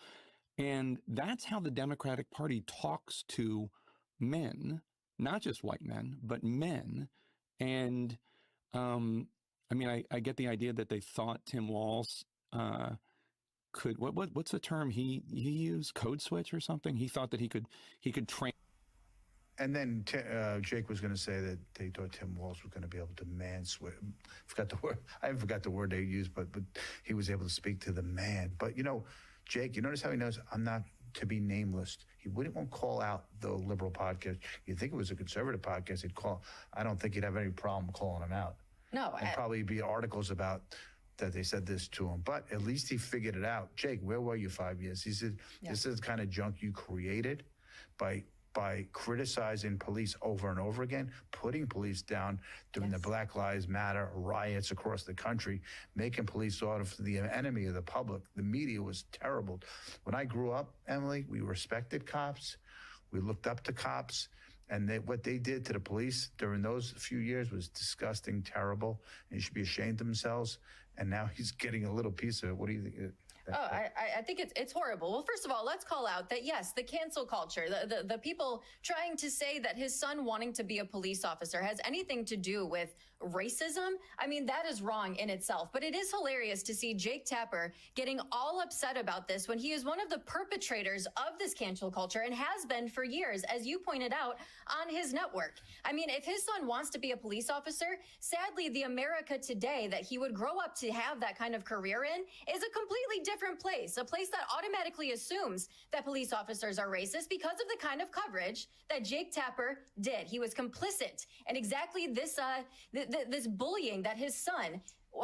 And that's how the Democratic Party talks to men, not just white men, but men. And I get the idea that they thought Tim Walz could what's the term he used? Code switch or something? He thought that he could train. And then Jake was going to say that they thought Tim Walz was going to be able to man-switch. Forgot the word. I forgot the word they used, but he was able to speak to the man. But, you know, Jake, you notice how he knows I'm not to be nameless. He wouldn't want to call out the liberal podcast. You'd think it was a conservative podcast, he'd call. I don't think he'd have any problem calling him out. No. And probably be articles about that they said this to him. But at least he figured it out. Jake, where were you 5 years? He said, this is the kind of junk you created by criticizing police over and over again, putting police down during the Black Lives Matter riots across the country, making police sort of the enemy of the public. The media was terrible. When I grew up, Emily, we respected cops. We looked up to cops. And what they did to the police during those few years was disgusting, terrible, and they should be ashamed of themselves. And now he's getting a little piece of it. What do you think? I think it's horrible. Well, first of all, let's call out that, yes, the cancel culture, the people trying to say that his son wanting to be a police officer has anything to do with racism. I mean, that is wrong in itself. But it is hilarious to see Jake Tapper getting all upset about this when he is one of the perpetrators of this cancel culture and has been for years, as you pointed out, on his network. I mean, if his son wants to be a police officer, sadly, the America today that he would grow up to have that kind of career in is a completely different place, a place that automatically assumes that police officers are racist because of the kind of coverage that Jake Tapper did. He was complicit in exactly this bullying that his son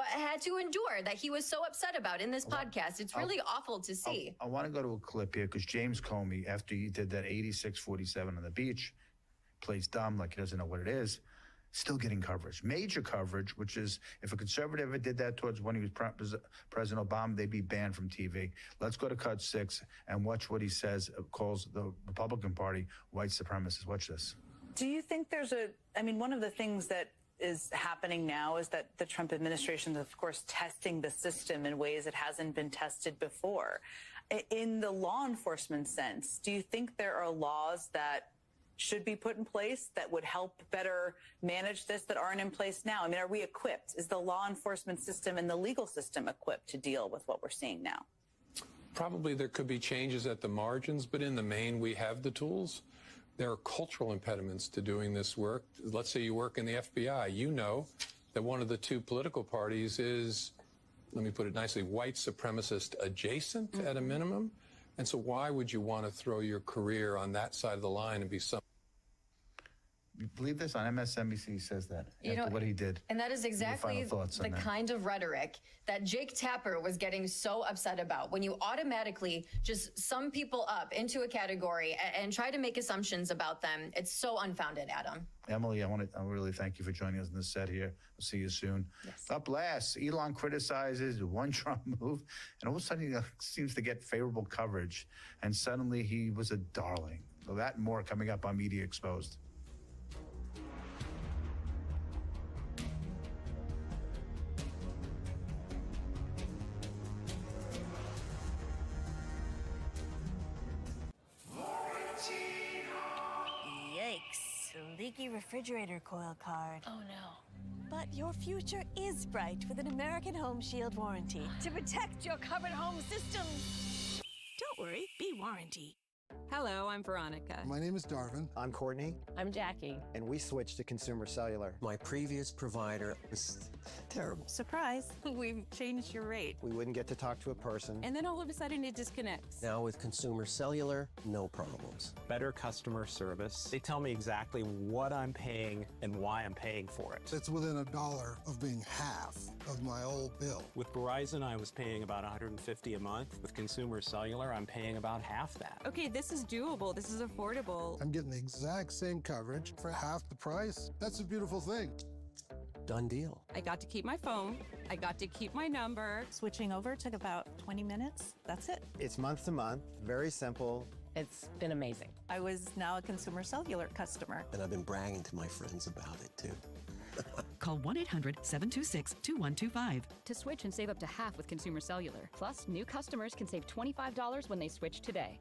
had to endure, that he was so upset about in this podcast. It's really awful to see. I want to go to a clip here because James Comey, after he did that 86-47 on the beach, plays dumb like he doesn't know what it is, still getting coverage, major coverage, which is if a conservative ever did that towards when he was President Obama, they'd be banned from TV. Let's go to cut 6 and watch what he says, calls the Republican Party white supremacists. Watch this. Do you think there's one of the things that is happening now is that the Trump administration is, of course, testing the system in ways it hasn't been tested before. In the law enforcement sense, do you think there are laws that should be put in place that would help better manage this that aren't in place now? I mean, are we equipped? Is the law enforcement system and the legal system equipped to deal with what we're seeing now? Probably there could be changes at the margins, but in the main, we have the tools. There are cultural impediments to doing this work. Let's say you work in the FBI. You know that one of the two political parties is, let me put it nicely, white supremacist adjacent at a minimum. And so why would you want to throw your career on that side of the line and be some? You believe this? On MSNBC, he says that after what he did. And that is exactly the kind of rhetoric that Jake Tapper was getting so upset about. When you automatically just sum people up into a category and try to make assumptions about them, it's so unfounded, Adam. Emily, I really thank you for joining us in the set here. We'll see you soon. Yes. Up last, Elon criticizes one Trump move, and all of a sudden he seems to get favorable coverage, and suddenly he was a darling. So that and more coming up on Media Exposed. Leaky refrigerator coil card. Oh no. But your future is bright with an American Home Shield warranty to protect your covered home system. Don't worry, be warranty. Hello, I'm Veronica. My name is Darvin. I'm Courtney. I'm Jackie. And we switched to Consumer Cellular. My previous provider was terrible. Surprise, we've changed your rate. We wouldn't get to talk to a person. And then all of a sudden it disconnects. Now with Consumer Cellular, no problems. Better customer service. They tell me exactly what I'm paying and why I'm paying for it. It's within $1 of being half of my old bill. With Verizon, I was paying about $150 a month. With Consumer Cellular, I'm paying about half that. Okay, this is doable. This is affordable. I'm getting the exact same coverage for half the price. That's a beautiful thing. Done deal. I got to keep my phone. I got to keep my number. Switching over took about 20 minutes. That's it. It's month to month, very simple. It's been amazing. I was now a Consumer Cellular customer. And I've been bragging to my friends about it too. Call 1-800-726-2125. To switch and save up to half with Consumer Cellular. Plus, new customers can save $25 when they switch today.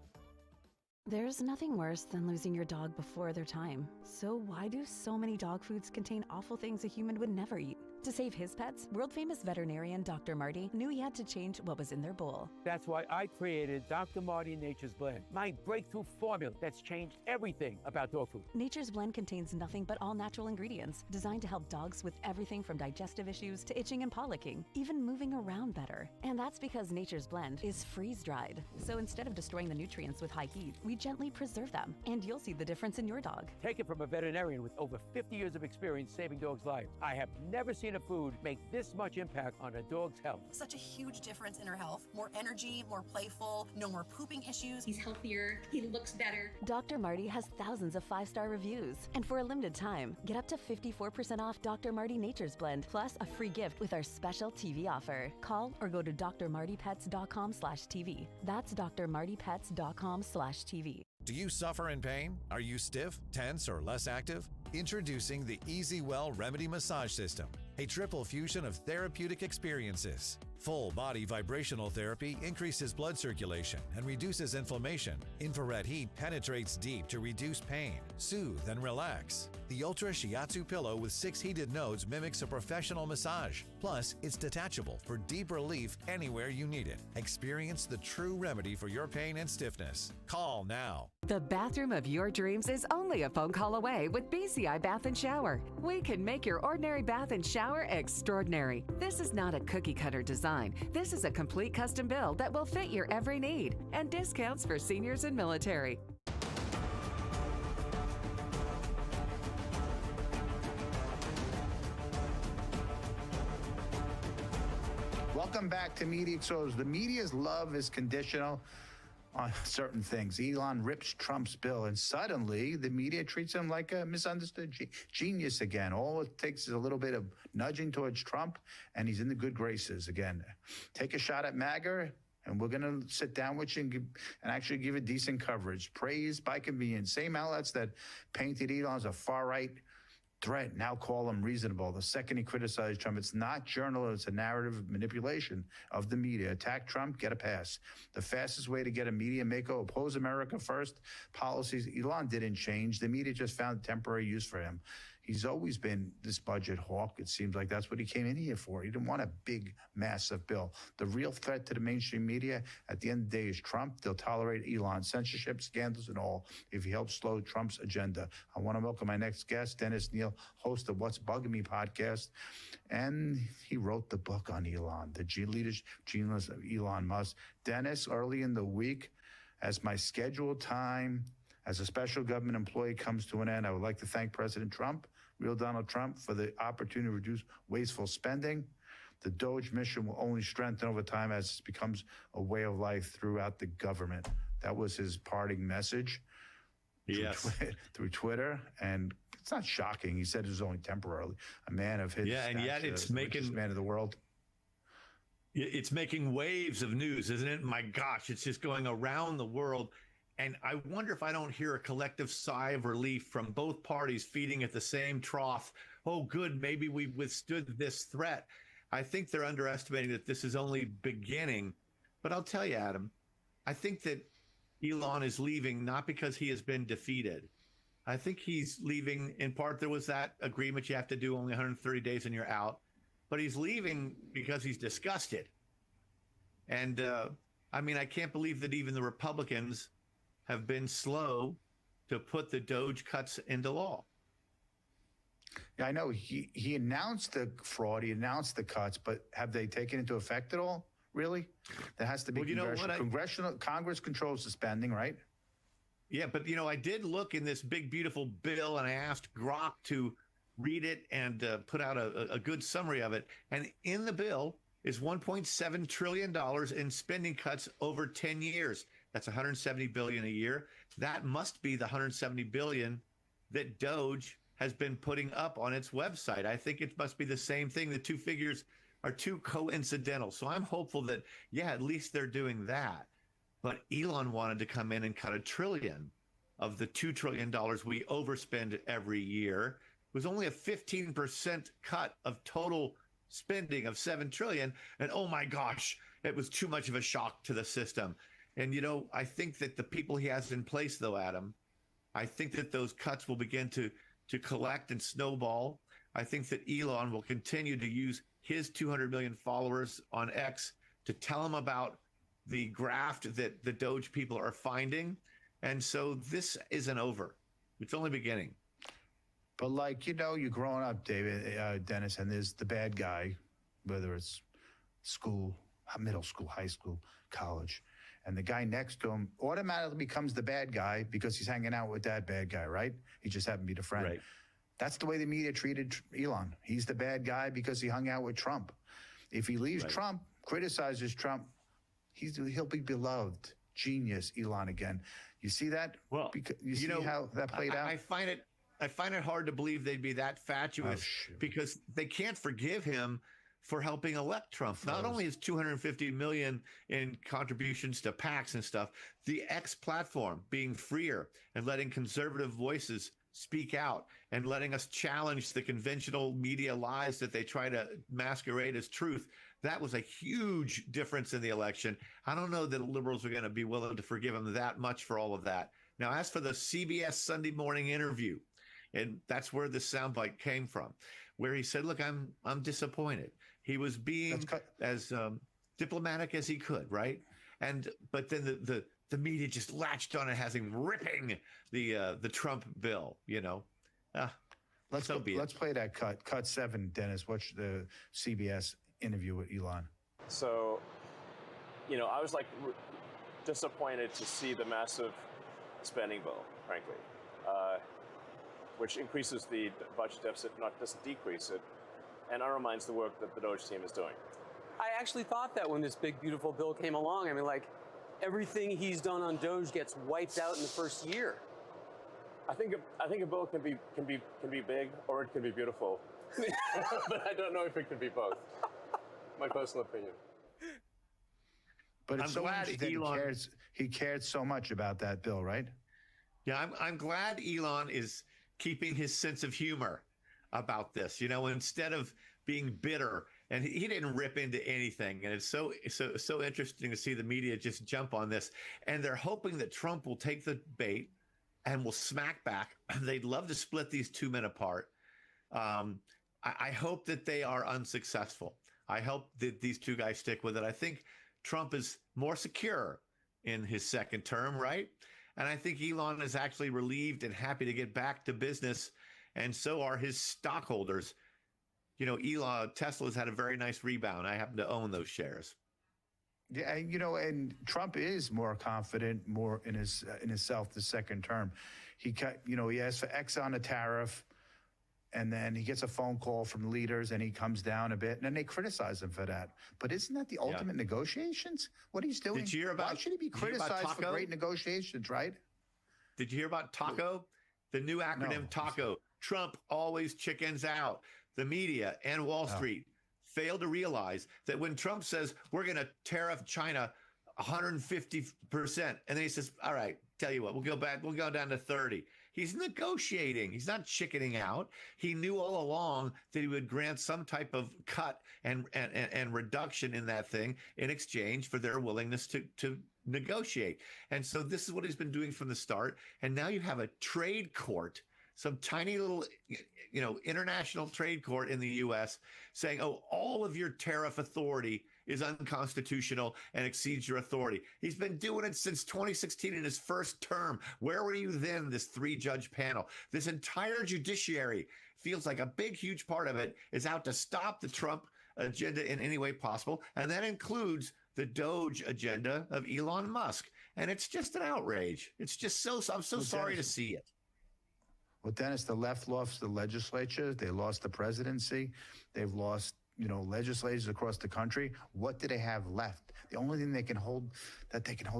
There's nothing worse than losing your dog before their time. So why do so many dog foods contain awful things a human would never eat? To save his pets, world-famous veterinarian Dr. Marty knew he had to change what was in their bowl. That's why I created Dr. Marty Nature's Blend, my breakthrough formula that's changed everything about dog food. Nature's Blend contains nothing but all-natural ingredients, designed to help dogs with everything from digestive issues to itching and paw licking, even moving around better. And that's because Nature's Blend is freeze-dried. So instead of destroying the nutrients with high heat, we gently preserve them, and you'll see the difference in your dog. Take it from a veterinarian with over 50 years of experience saving dogs' lives. I have never seen a food make this much impact on a dog's health. Such a huge difference in her health. More energy, more playful, no more pooping issues. He's healthier, he looks better. Dr. Marty has thousands of 5-star reviews. And for a limited time, get up to 54% off Dr. Marty Nature's Blend, plus a free gift with our special TV offer. Call or go to drmartypets.com/TV. That's drmartypets.com/TV. Do you suffer in pain? Are you stiff, tense, or less active? Introducing the Easy Well Remedy Massage System, a triple fusion of therapeutic experiences. Full body vibrational therapy increases blood circulation and reduces inflammation. Infrared heat penetrates deep to reduce pain, soothe, and relax. The Ultra Shiatsu pillow with 6 heated nodes mimics a professional massage. Plus, it's detachable for deep relief anywhere you need it. Experience the true remedy for your pain and stiffness. Call now. The bathroom of your dreams is only a phone call away with BCI Bath and Shower. We can make your ordinary bath and shower extraordinary. This is not a cookie cutter design. This is a complete custom build that will fit your every need, and discounts for seniors and military. Welcome back to Media Exposed. The media's love is conditional on certain things. Elon rips Trump's bill, and suddenly the media treats him like a misunderstood genius again. All it takes is a little bit of nudging towards Trump, and he's in the good graces again. Take a shot at MAGA, and we're going to sit down with you and actually give it decent coverage. Praise by convenience. Same outlets that painted Elon as a far-right threat now call him reasonable. The second he criticized Trump, it's not journalism, it's a narrative manipulation of the media. Attack Trump, get a pass. The fastest way to get a media makeover, oppose America first policies. Elon didn't change. The media just found temporary use for him. He's always been this budget hawk. It seems like that's what he came in here for. He didn't want a big, massive bill. The real threat to the mainstream media at the end of the day is Trump. They'll tolerate Elon, censorship, scandals, and all if he helps slow Trump's agenda. I want to welcome my next guest, Dennis Neal, host of What's Bugging Me podcast. And he wrote the book on Elon, the genius of Elon Musk. Dennis, early in the week, as my scheduled time as a special government employee comes to an end, I would like to thank President Trump, real Donald Trump, for the opportunity to reduce wasteful spending. The Doge mission will only strengthen over time as it becomes a way of life throughout the government. That was his parting message. Yes. Through Twitter. And it's not shocking. He said it was only temporarily. A man of his and yet it's making man of the world. It's making waves of news, isn't it? My gosh, it's just going around the world. And I wonder if I don't hear a collective sigh of relief from both parties feeding at the same trough. Oh, good, maybe we withstood this threat. I think they're underestimating that this is only beginning. But I'll tell you, Adam, I think that Elon is leaving not because he has been defeated. I think he's leaving in part. There was that agreement you have to do only 130 days and you're out. But he's leaving because he's disgusted. And I mean, I can't believe that even the Republicans have been slow to put the Doge cuts into law. Yeah, I know he announced the fraud, he announced the cuts, but have they taken into effect at all? Really? There has to be Congress controls the spending, right? Yeah, but I did look in this big, beautiful bill, and I asked Grok to read it and put out a good summary of it. And in the bill is $1.7 trillion in spending cuts over 10 years. That's $170 billion a year. That must be the $170 billion that Doge has been putting up on its website. I think it must be the same thing. The two figures are too coincidental. So I'm hopeful that, at least they're doing that. But Elon wanted to come in and cut $1 trillion of the $2 trillion we overspend every year. It was only a 15% cut of total spending of $7 trillion. And oh my gosh, it was too much of a shock to the system. And, I think that the people he has in place, though, Adam, I think that those cuts will begin to collect and snowball. I think that Elon will continue to use his 200 million followers on X to tell him about the graft that the Doge people are finding. And so this isn't over. It's only beginning. But like, you're growing up, David, Dennis, and there's the bad guy, whether it's school, middle school, high school, college, and the guy next to him automatically becomes the bad guy because he's hanging out with that bad guy, right? He just happened to be the friend. Right. That's the way the media treated Elon. He's the bad guy because he hung out with Trump. If he leaves Trump, criticizes Trump, he'll be beloved. Genius, Elon again. You see that? Well, you see how that played out? I find it hard to believe they'd be that fatuous because they can't forgive him for helping elect Trump. Not only is 250 million in contributions to PACs and stuff, the X platform being freer and letting conservative voices speak out and letting us challenge the conventional media lies that they try to masquerade as truth. That was a huge difference in the election. I don't know that liberals are going to be willing to forgive him that much for all of that. Now, as for the CBS Sunday morning interview, and that's where the soundbite came from, where he said, look, I'm disappointed. He was being as diplomatic as he could, right? But then the media just latched on it, has him ripping the Trump bill, Let's play that cut. Cut 7, Dennis. Watch the CBS interview with Elon. So, I was disappointed to see the massive spending bill, frankly, which increases the budget deficit, not just decrease it, and undermines the work that the Doge team is doing. I actually thought that when this big, beautiful bill came along. I mean, everything he's done on Doge gets wiped out in the first year. I think a bill can be big or it can be beautiful, but I don't know if it can be both. My personal opinion. But it's so glad he cared so much about that bill, right? Yeah, I'm glad Elon is keeping his sense of humor about this. Instead of being bitter, and he didn't rip into anything. And it's so interesting to see the media just jump on this, and they're hoping that Trump will take the bait and will smack back. They'd love to split these two men apart. I hope that they are unsuccessful. I hope that these two guys stick with it. I think Trump is more secure in his second term, right? And I think Elon is actually relieved and happy to get back to business, and so are his stockholders. Tesla's had a very nice rebound. I happen to own those shares. Yeah, and Trump is more confident, more in himself the second term. He asked for X on a tariff, and then he gets a phone call from leaders, and he comes down a bit, and then they criticize him for that. But isn't that the ultimate negotiations? What he's doing? Did you hear about? Why should he be criticized for great negotiations? Right? Did you hear about TACO? The new acronym TACO. Trump always chickens out. The media and Wall Street fail to realize that when Trump says we're going to tariff China 150%, and then he says, all right, tell you what, we'll go down to 30. He's negotiating. He's not chickening out. He knew all along that he would grant some type of cut and reduction in that thing in exchange for their willingness to negotiate. And so this is what he's been doing from the start. And now you have a trade court, some tiny little, international trade court in the U.S. saying, oh, all of your tariff authority is unconstitutional and exceeds your authority. He's been doing it since 2016 in his first term. Where were you then, this 3-judge panel? This entire judiciary feels like a big, huge part of it is out to stop the Trump agenda in any way possible. And that includes the Doge agenda of Elon Musk. And it's just an outrage. It's just I'm so sorry to see it. Well, Dennis, the left lost the legislature. They lost the presidency. They've lost, legislators across the country. What do they have left? The only thing they can hold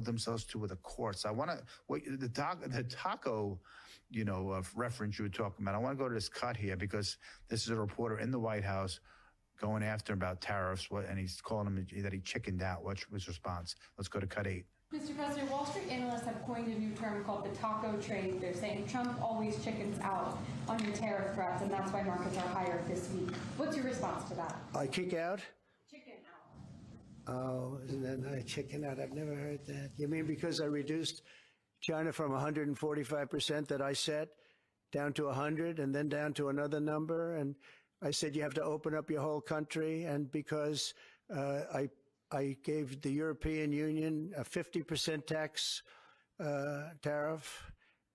themselves to are the courts. I want to the TACO, reference you were talking about. I want to go to this cut here because this is a reporter in the White House going after him about tariffs, and he's calling him that he chickened out. What's his response? Let's go to cut 8. Mr. President, Wall Street analysts have coined a new term called the taco trade. They're saying Trump always chickens out on your tariff threats, and that's why markets are higher this week. What's your response to that? I kick out? Chicken out. Oh, isn't that nice? Chicken out. I've never heard that. You mean because I reduced China from 145% that I set down to 100 and then down to another number? And I said, you have to open up your whole country. And because I gave the European Union a 50% tax tariff,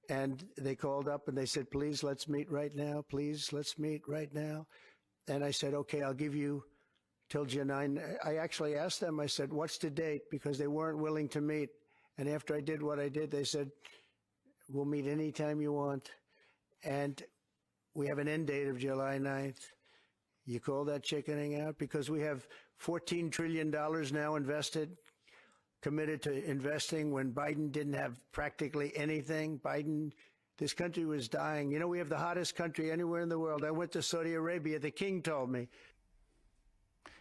and they called up and they said, please, let's meet right now. Please, let's meet right now. And I said, okay, I'll give you till June 9. I actually asked them, I said, what's the date? Because they weren't willing to meet. And after I did what I did, they said, we'll meet anytime you want. And we have an end date of July 9th. You call that chickening out? Because we have $14 trillion now invested, committed to investing when Biden didn't have practically anything. This country was dying. You know, we have the hottest country anywhere in the world. I went to Saudi Arabia. The king told me.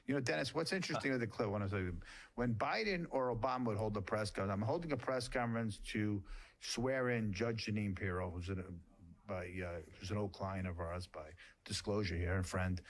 You know, Dennis, what's interesting with the clip, when Biden or Obama would hold a press conference, I'm holding a press conference to swear in Judge Jeanine Pirro, who's an old client of ours by disclosure here, a friend.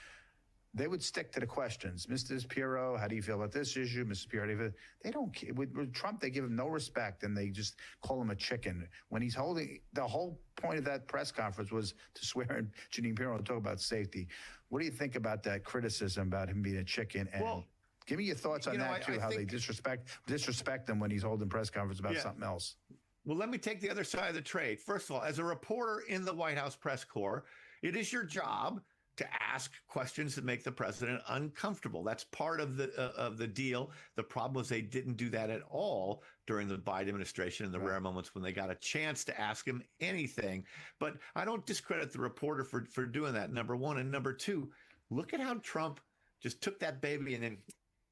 They would stick to the questions. Mr. Pirro, how do you feel about this issue? Mr. Pirro, how do you feel? They don't care. With Trump, they give him no respect, and they just call him a chicken. When he's holding, the whole point of that press conference was to swear in Jeanine Pirro and talk about safety. What do you think about that criticism about him being a chicken? And give me your thoughts on that, too, how they disrespect him when he's holding press conference about something else. Well, let me take the other side of the trade. First of all, as a reporter in the White House press corps, it is your job to ask questions that make the president uncomfortable. That's part of the deal. The problem was they didn't do that at all during the Biden administration in the rare moments when they got a chance to ask him anything. But I don't discredit the reporter for doing that, number one. And number two, look at how Trump just took that baby and then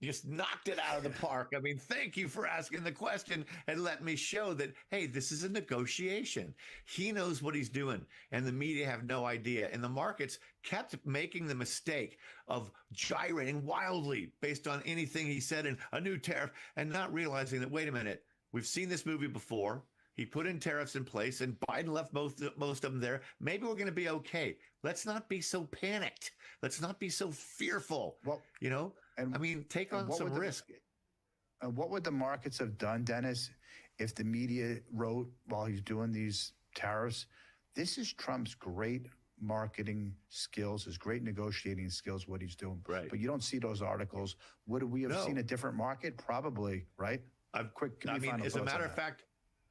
just knocked it out of the park. I mean, thank you for asking the question and let me show that, hey, this is a negotiation. He knows what he's doing, and the media have no idea. And the markets kept making the mistake of gyrating wildly based on anything he said in a new tariff and not realizing that, wait a minute, we've seen this movie before. He put in tariffs in place, and Biden left most of them there. Maybe we're going to be okay. Let's not be so panicked. Let's not be so fearful. Well, you know, I mean, take on some risk. What would the markets have done, Dennis, if the media wrote while he's doing these tariffs, this is Trump's great marketing skills, his great negotiating skills, what he's doing. Right. But you don't see those articles. Would we have seen a different market? Probably, right? As a matter of fact,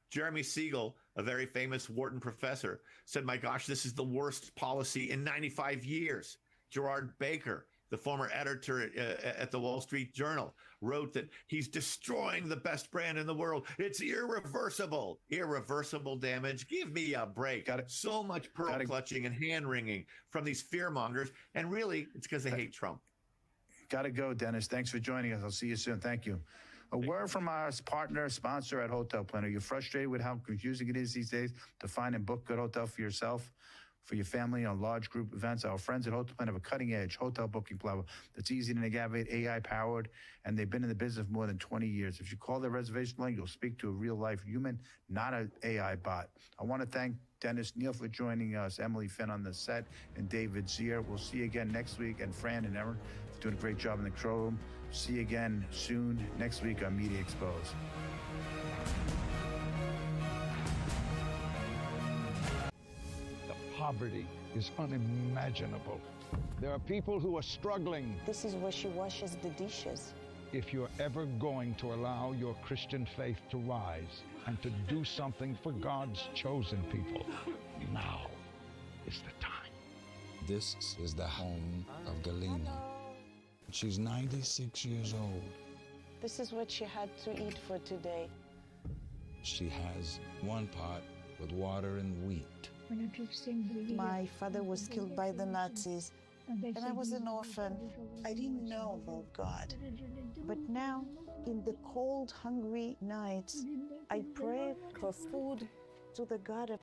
Jeremy Siegel, a very famous Wharton professor, said, my gosh, this is the worst policy in 95 years. Gerard Baker, the former editor at the Wall Street Journal, wrote that he's destroying the best brand in the world. It's irreversible. Irreversible damage. Give me a break. So much pearl clutching and hand wringing from these fear mongers. And really, it's because they hate Trump. Got to go, Dennis. Thanks for joining us. I'll see you soon. Thank you. A word from our partner, sponsor at Hotel Planner. You're frustrated with how confusing it is these days to find and book good hotel for yourself, for your family on large group events. Our friends at Hotel Planner have a cutting-edge hotel booking platform that's easy to navigate, AI-powered, and they've been in the business for more than 20 years. If you call their reservation line, you'll speak to a real-life human, not an AI bot. I want to thank Dennis Neal for joining us, Emily Finn on the set, and David Zier. We'll see you again next week, and Fran and Erin doing a great job in the control room. See you again soon next week on Media Exposed. The poverty is unimaginable. There are people who are struggling. This is where she washes the dishes. If you're ever going to allow your Christian faith to rise and to do something for God's chosen people, now is the time. This is the home of Galina. She's 96 years old. This is what she had to eat for today. She has one pot with water and wheat. My father was killed by the Nazis, and I was an orphan. I didn't know about God. But now, in the cold, hungry nights, I pray for food to the God of